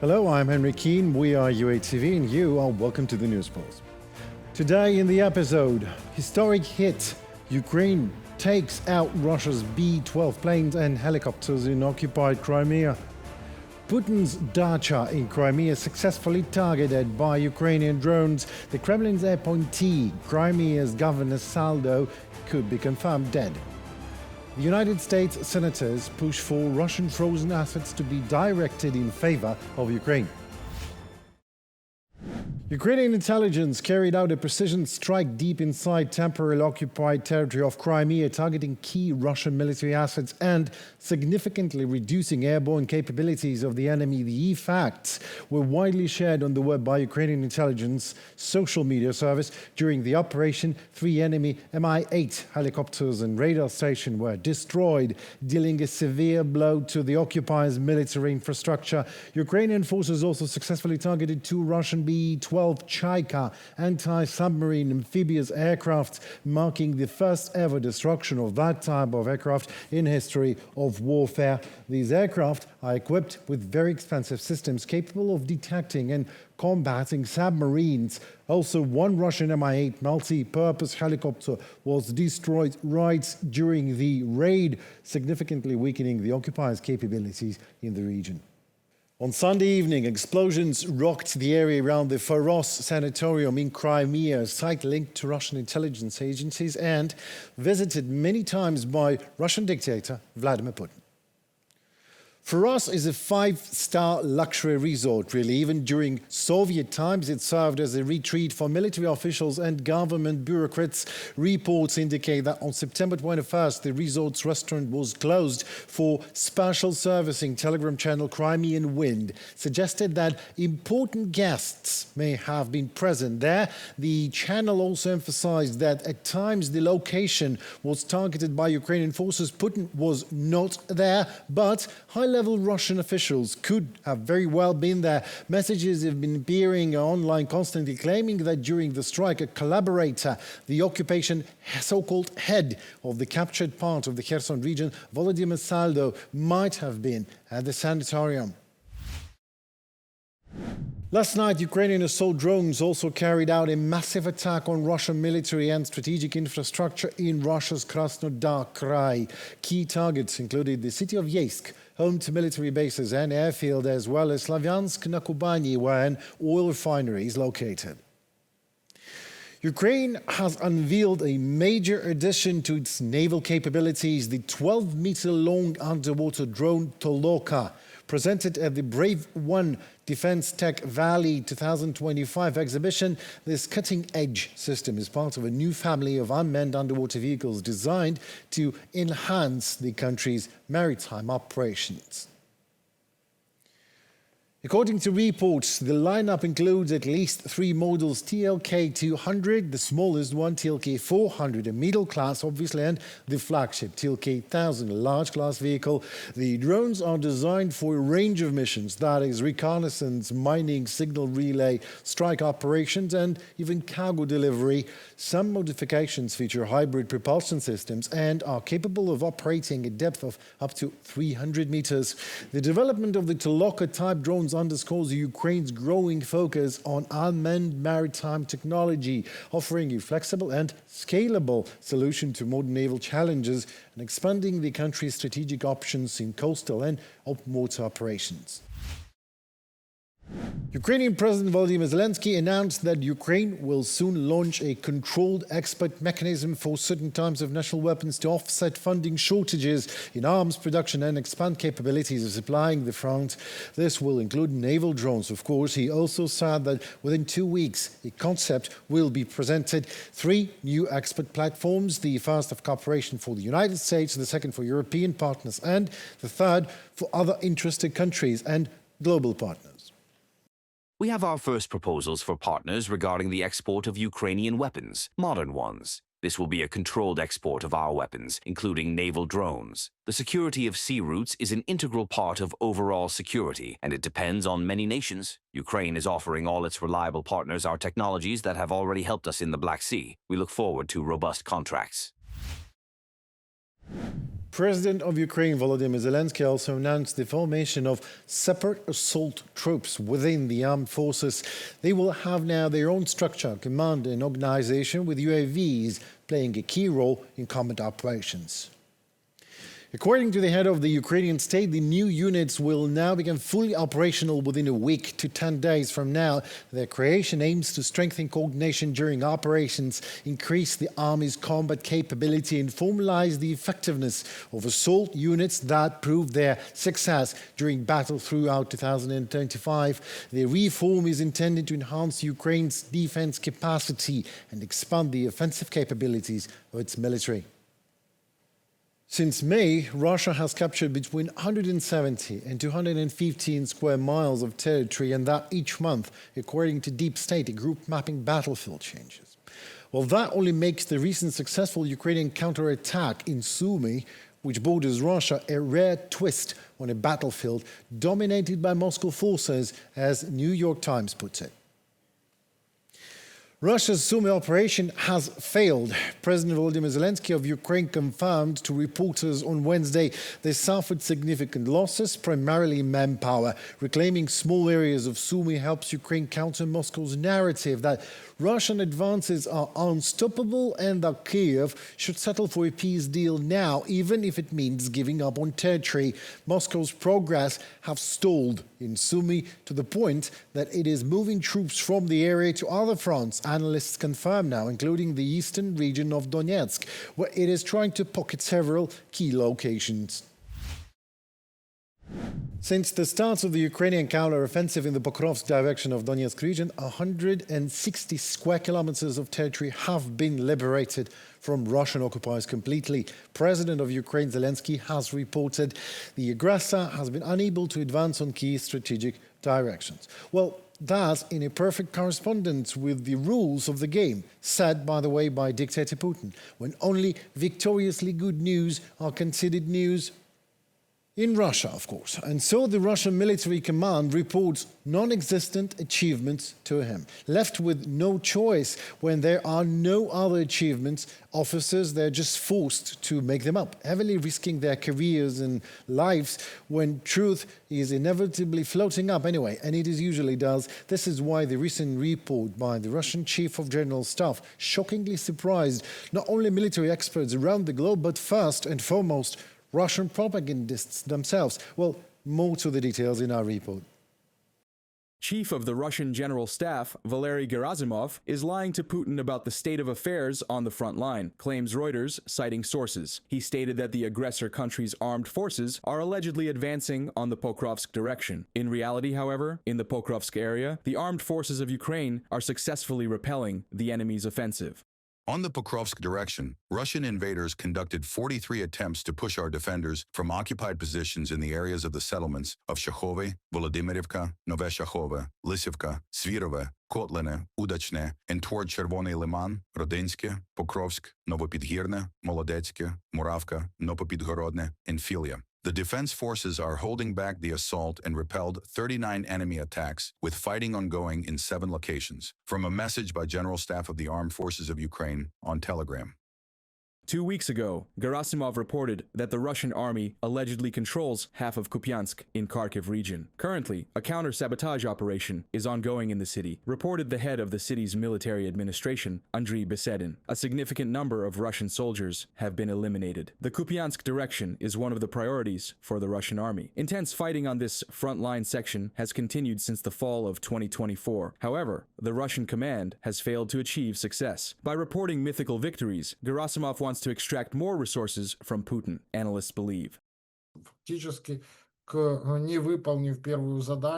Hello, I'm Henry Keane. We are UATV and you are welcome to the News Pulse. Today in the episode, historic hit. Ukraine takes out Russia's B-12 planes and helicopters in occupied Crimea. Putin's Dacha in Crimea successfully targeted by Ukrainian drones. The Kremlin's appointee, Crimea's governor Saldo, could be confirmed dead. The United States senators push for Russian frozen assets to be directed in favor of Ukraine. Ukrainian intelligence carried out a precision strike deep inside temporarily occupied territory of Crimea, targeting key Russian military assets and significantly reducing airborne capabilities of the enemy. The facts were widely shared on the web by Ukrainian intelligence social media service. During the operation, 3 enemy Mi-8 helicopters and radar stations were destroyed, dealing a severe blow to the occupiers' military infrastructure. Ukrainian forces also successfully targeted 2 Russian B-12 Chaika anti-submarine amphibious aircraft, marking the first ever destruction of that type of aircraft in history of warfare. These aircraft are equipped with very expensive systems capable of detecting and combating submarines. Also, 1 Russian Mi-8 multi-purpose helicopter was destroyed right during the raid, significantly weakening the occupiers' capabilities in the region. On Sunday evening, explosions rocked the area around the Faros Sanatorium in Crimea, a site linked to Russian intelligence agencies and visited many times by Russian dictator Vladimir Putin. Faros is a 5-star luxury resort, really. Even during Soviet times, it served as a retreat for military officials and government bureaucrats. Reports indicate that on September 21st, the resort's restaurant was closed for special servicing. Telegram channel Crimean Wind suggested that important guests may have been present there. The channel also emphasized that at times the location was targeted by Ukrainian forces. Putin was not there, but high-level Russian officials could have very well been there. Messages have been appearing online constantly claiming that during the strike, a collaborator, the occupation so-called head of the captured part of the Kherson region, Volodymyr Saldo, might have been at the sanatorium. Last night, Ukrainian assault drones also carried out a massive attack on Russian military and strategic infrastructure in Russia's Krasnodar Krai. Key targets included the city of Yeysk, home to military bases and airfield, as well as Slavyansk-na-Kubani, where an oil refinery is located. Ukraine has unveiled a major addition to its naval capabilities, the 12-meter-long underwater drone Toloka. Presented at the Brave One Defense Tech Valley 2025 exhibition, this cutting-edge system is part of a new family of unmanned underwater vehicles designed to enhance the country's maritime operations. According to reports, the lineup includes at least 3 models: TLK-200, the smallest one, TLK-400, a middle class, obviously, and the flagship TLK-1000, a large class vehicle. The drones are designed for a range of missions, that is, reconnaissance, mining, signal relay, strike operations, and even cargo delivery. Some modifications feature hybrid propulsion systems and are capable of operating at depth of up to 300 meters. The development of the Toloka-type drones underscores Ukraine's growing focus on unmanned maritime technology, offering a flexible and scalable solution to modern naval challenges and expanding the country's strategic options in coastal and open water operations. Ukrainian President Volodymyr Zelensky announced that Ukraine will soon launch a controlled export mechanism for certain types of national weapons to offset funding shortages in arms production and expand capabilities of supplying the front. This will include naval drones, of course. He also said that within 2 weeks, a concept will be presented. 3 new export platforms, the first of cooperation for the United States, the second for European partners, and the third for other interested countries and global partners. We have our first proposals for partners regarding the export of Ukrainian weapons, modern ones. This will be a controlled export of our weapons, including naval drones. The security of sea routes is an integral part of overall security, and it depends on many nations. Ukraine is offering all its reliable partners our technologies that have already helped us in the Black Sea. We look forward to robust contracts. President of Ukraine Volodymyr Zelensky also announced the formation of separate assault troops within the armed forces. They will have now their own structure, command and organization, with UAVs playing a key role in combat operations. According to the head of the Ukrainian state, the new units will now become fully operational within a week to 10 days from now. Their creation aims to strengthen coordination during operations, increase the army's combat capability, and formalize the effectiveness of assault units that proved their success during battle throughout 2025. The reform is intended to enhance Ukraine's defense capacity and expand the offensive capabilities of its military. Since May, Russia has captured between 170 and 215 square miles of territory, and that each month, according to Deep State, a group mapping battlefield changes. Well, that only makes the recent successful Ukrainian counterattack in Sumy, which borders Russia, a rare twist on a battlefield dominated by Moscow forces, as New York Times puts it. Russia's Sumy operation has failed. President Volodymyr Zelensky of Ukraine confirmed to reporters on Wednesday they suffered significant losses, primarily manpower. Reclaiming small areas of Sumy helps Ukraine counter Moscow's narrative that Russian advances are unstoppable and that Kyiv should settle for a peace deal now, even if it means giving up on territory. Moscow's progress has stalled in Sumy to the point that it is moving troops from the area to other fronts, analysts confirm now, including the eastern region of Donetsk, where it is trying to pocket several key locations. Since the start of the Ukrainian counter-offensive in the Pokrovsk direction of Donetsk region, 160 square kilometers of territory have been liberated from Russian occupiers completely. President of Ukraine Zelensky has reported the aggressor has been unable to advance on key strategic directions. Well, that's in a perfect correspondence with the rules of the game, set, by the way, by dictator Putin, when only victoriously good news are considered news in Russia, of course. And so the Russian military command reports non-existent achievements to him. Left with no choice when there are no other achievements, officers, they're just forced to make them up, heavily risking their careers and lives when truth is inevitably floating up anyway, and it usually does. This is why the recent report by the Russian Chief of General Staff shockingly surprised not only military experts around the globe, but first and foremost, Russian propagandists themselves. Well, more to the details in our report. Chief of the Russian General Staff, Valery Gerasimov, is lying to Putin about the state of affairs on the front line, claims Reuters, citing sources. He stated that the aggressor country's armed forces are allegedly advancing on the Pokrovsk direction. In reality, however, in the Pokrovsk area, the armed forces of Ukraine are successfully repelling the enemy's offensive. On the Pokrovsk direction, Russian invaders conducted 43 attempts to push our defenders from occupied positions in the areas of the settlements of Shahove, Volodymyrivka, Nove Shahove, Lysivka, Svirove, Kotline, Udachne, and toward Chervony Liman, Rodinske, Pokrovsk, Novopidgirne, Molodetske, Muravka, Novopidgorodne, and Filia. The defense forces are holding back the assault and repelled 39 enemy attacks, with fighting ongoing in 7 locations. From a message by General Staff of the Armed Forces of Ukraine on Telegram. 2 weeks ago, Gerasimov reported that the Russian army allegedly controls half of Kupiansk in Kharkiv region. Currently, a counter-sabotage operation is ongoing in the city, reported the head of the city's military administration, Andriy Besedin. A significant number of Russian soldiers have been eliminated. The Kupiansk direction is one of the priorities for the Russian army. Intense fighting on this front-line section has continued since the fall of 2024. However, the Russian command has failed to achieve success. By reporting mythical victories, Gerasimov wants to extract more resources from Putin, analysts believe.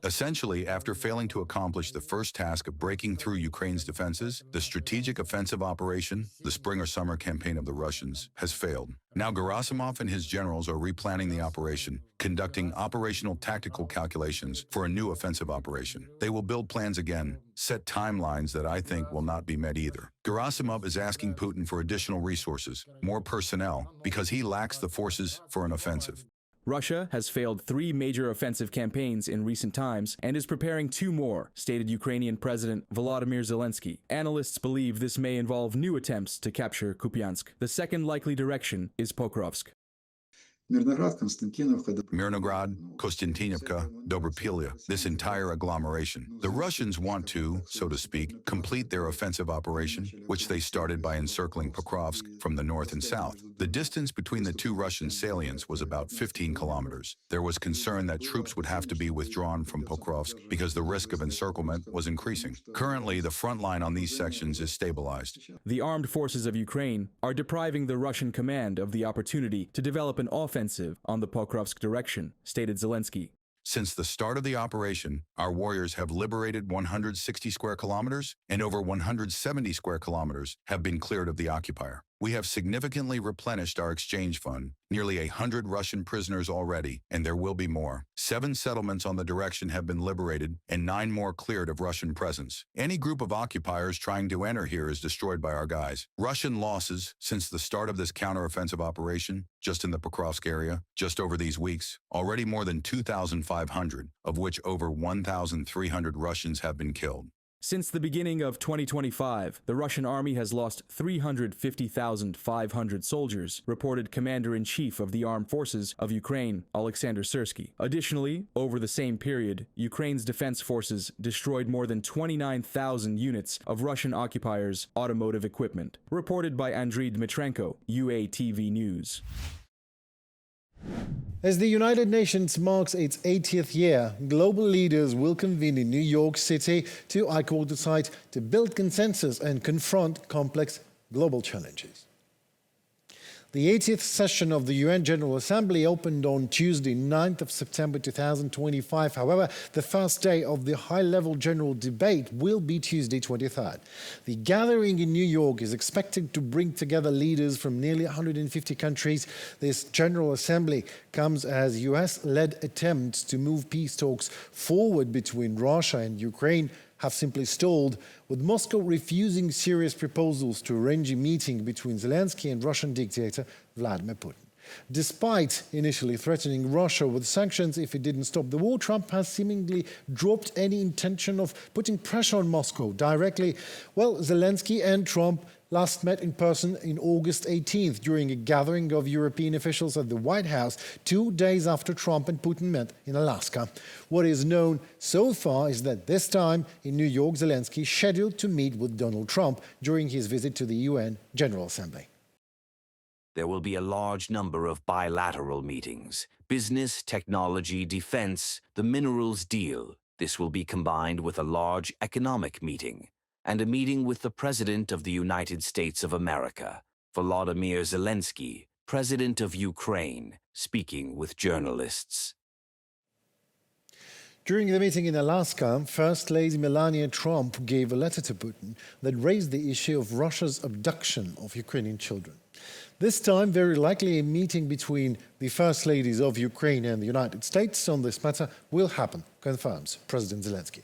Essentially, after failing to accomplish the first task of breaking through Ukraine's defenses, the strategic offensive operation, the spring or summer campaign of the Russians, has failed. Now Gerasimov and his generals are replanning the operation, conducting operational tactical calculations for a new offensive operation. They will build plans again, set timelines that I think will not be met either. Gerasimov is asking Putin for additional resources, more personnel, because he lacks the forces for an offensive. Russia has failed 3 major offensive campaigns in recent times and is preparing 2 more, stated Ukrainian President Volodymyr Zelensky. Analysts believe this may involve new attempts to capture Kupiansk. The second likely direction is Pokrovsk. Mirnograd, Mirnograd, Kostiantynivka, Dobropilya, this entire agglomeration. The Russians want to, so to speak, complete their offensive operation, which they started by encircling Pokrovsk from the north and south. The distance between the two Russian salients was about 15 kilometers. There was concern that troops would have to be withdrawn from Pokrovsk because the risk of encirclement was increasing. Currently, the front line on these sections is stabilized. The armed forces of Ukraine are depriving the Russian command of the opportunity to develop an offensive on the Pokrovsk direction, stated Zelensky. Since the start of the operation, our warriors have liberated 160 square kilometers, and over 170 square kilometers have been cleared of the occupier. We have significantly replenished our exchange fund, nearly 100 Russian prisoners already, and there will be more. 7 settlements on the direction have been liberated, and 9 more cleared of Russian presence. Any group of occupiers trying to enter here is destroyed by our guys. Russian losses since the start of this counteroffensive operation, just in the Pokrovsk area, just over these weeks, already more than 2,500, of which over 1,300 Russians have been killed. Since the beginning of 2025, the Russian army has lost 350,500 soldiers, reported Commander-in-Chief of the Armed Forces of Ukraine, Alexander Syrsky. Additionally, over the same period, Ukraine's defense forces destroyed more than 29,000 units of Russian occupiers' automotive equipment, reported by Andriy Dmitrenko, UATV News. As the United Nations marks its 80th year, global leaders will convene in New York City to, I quote, decide to build consensus and confront complex global challenges. The 80th session of the UN General Assembly opened on Tuesday, 9th of September 2025. However, the first day of the high-level general debate will be Tuesday, 23rd. The gathering in New York is expected to bring together leaders from nearly 150 countries. This General Assembly comes as US-led attempts to move peace talks forward between Russia and Ukraine have simply stalled, with Moscow refusing serious proposals to arrange a meeting between Zelensky and Russian dictator Vladimir Putin. Despite initially threatening Russia with sanctions if it didn't stop the war, Trump has seemingly dropped any intention of putting pressure on Moscow directly. Well, Zelensky and Trump last met in person in August 18th during a gathering of European officials at the White House 2 days after Trump and Putin met in Alaska. What is known so far is that this time in New York, Zelensky is scheduled to meet with Donald Trump during his visit to the UN General Assembly. There will be a large number of bilateral meetings. Business, technology, defense, the minerals deal. This will be combined with a large economic meeting and a meeting with the President of the United States of America, Volodymyr Zelensky, President of Ukraine, speaking with journalists. During the meeting in Alaska, First Lady Melania Trump gave a letter to Putin that raised the issue of Russia's abduction of Ukrainian children. This time, very likely a meeting between the First Ladies of Ukraine and the United States on this matter will happen, confirms President Zelensky.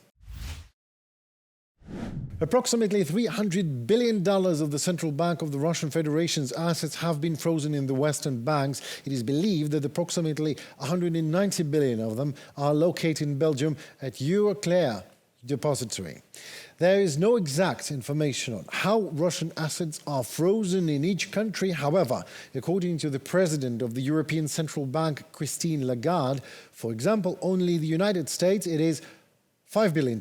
Approximately $300 billion of the central bank of the Russian Federation's assets have been frozen in the Western banks. It is believed that approximately 190 billion of them are located in Belgium at Euroclear Depository. There is no exact information on how Russian assets are frozen in each country. However, according to the president of the European Central Bank, Christine Lagarde, for example, only the United States, it is $5 billion.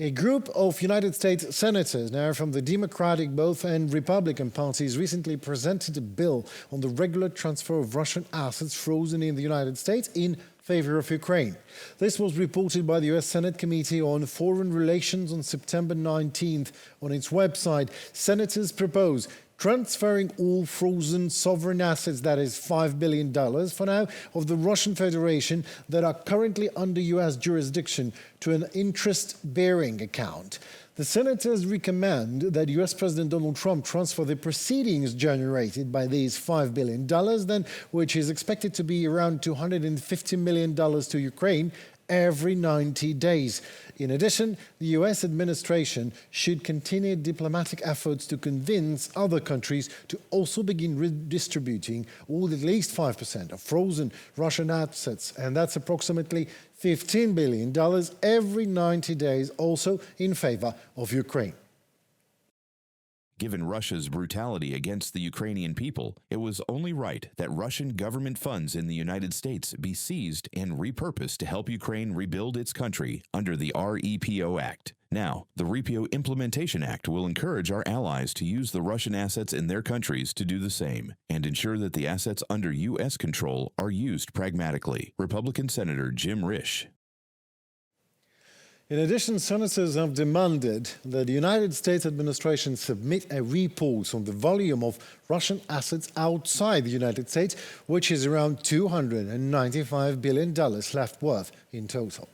A group of United States senators, now from the Democratic both and Republican parties, recently presented a bill on the regular transfer of Russian assets frozen in the United States in favor of Ukraine. This was reported by the U.S. Senate Committee on Foreign Relations on September 19th. On its website, senators propose transferring all frozen sovereign assets, that is $5 billion for now, of the Russian Federation that are currently under U.S. jurisdiction to an interest-bearing account. The senators recommend that U.S. President Donald Trump transfer the proceedings generated by these $5 billion, then, which is expected to be around $250 million to Ukraine, every 90 days. In addition, the U.S. administration should continue diplomatic efforts to convince other countries to also begin redistributing all at least 5% of frozen Russian assets, and that's approximately $15 billion every 90 days, also in favor of Ukraine. Given Russia's brutality against the Ukrainian people, it was only right that Russian government funds in the United States be seized and repurposed to help Ukraine rebuild its country under the REPO Act. Now, the REPO Implementation Act will encourage our allies to use the Russian assets in their countries to do the same and ensure that the assets under U.S. control are used pragmatically. Republican Senator Jim Risch. In addition, senators have demanded that the United States administration submit a report on the volume of Russian assets outside the United States, which is around $295 billion net worth in total.